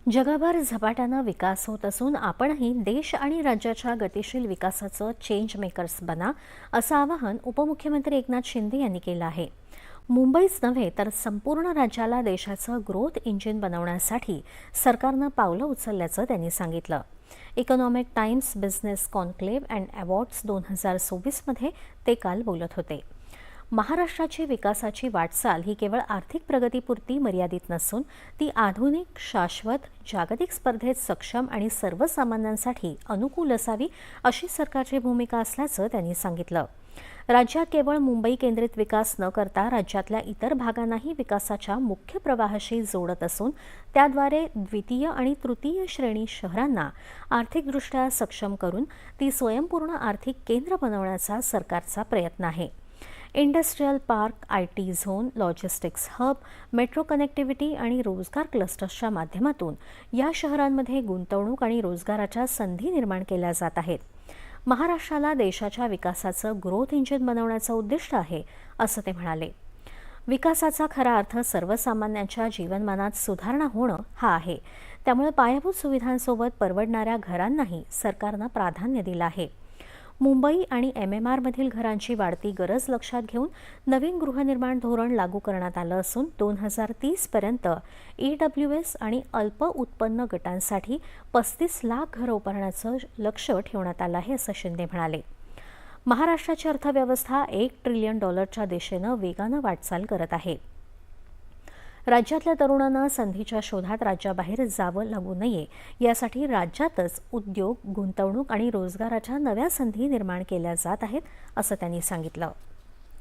जगभर झपाट्यानं विकास होत असून आपणही देश आणि राज्याच्या गतिशील विकासाचं चेंज मेकर्स बना, असं आवाहन उपमुख्यमंत्री एकनाथ शिंदे यांनी केलं आहे. मुंबईच नव्हे तर संपूर्ण राज्याला देशाचं ग्रोथ इंजिन बनवण्यासाठी सरकारनं पावलं उचलल्याचं त्यांनी सांगितलं. Economic times business conclave and awards 2024 ते काल बोलत होते. महाराष्ट्राची विकासाची वाटचाल ही केवळ आर्थिक प्रगतीपुरती मर्यादित नसून ती आधुनिक, शाश्वत, जागतिक स्पर्धेत सक्षम आणि सर्वसामान्यांसाठी अनुकूल असावी अशी सरकारची भूमिका असल्याचं त्यांनी सांगितलं. राज्यात केवळ मुंबई केंद्रित विकास न करता राज्यातल्या इतर भागांनाही विकासाच्या मुख्य प्रवाहाशी जोडत असून त्याद्वारे द्वितीय आणि तृतीय श्रेणी शहरांना आर्थिकदृष्ट्या सक्षम करून ती स्वयंपूर्ण आर्थिक केंद्र बनवण्याचा सरकारचा प्रयत्न आहे. Industrial park, IT zone, logistics hub, metro connectivity आणि रोजगार क्लस्टर्सच्या माध्यमातून या शहरांमध्ये गुंतवणूक आणि रोजगाराच्या संधी निर्माण केल्या जात आहेत. महाराष्ट्राला देशाच्या विकासाचं ग्रोथ इंजिन बनवण्याचं उद्दिष्ट आहे, असं ते म्हणाले. विकासाचा खरा अर्थ सर्वसामान्यांच्या जीवनमानात सुधारणा होणं हा आहे. त्यामुळे पायाभूत सुविधांसोबत परवडणाऱ्या घरांनाही सरकारनं प्राधान्य दिलं आहे. मुंबई आणि MMRमधील घरांची वाढती गरज लक्षात घेऊन नवीन गृहनिर्माण धोरण लागू करण्यात आलं असून 2030 पर्यंत EWS आणि अल्प उत्पन्न गटांसाठी 35 लाख घरं उभारण्याचं लक्ष्य ठेवण्यात आलं आहे, असं शिंदे म्हणाले. महाराष्ट्राची अर्थव्यवस्था $1 ट्रिलियन दिशेनं वेगानं वाटचाल करत आहे. राज्यातल्या तरुणांना संधीच्या शोधात राज्याबाहेर जावं लागू नये यासाठी राज्यातच उद्योग, गुंतवणूक आणि रोजगाराच्या नव्या संधी निर्माण केल्या जात आहेत, असं त्यांनी सांगितलं.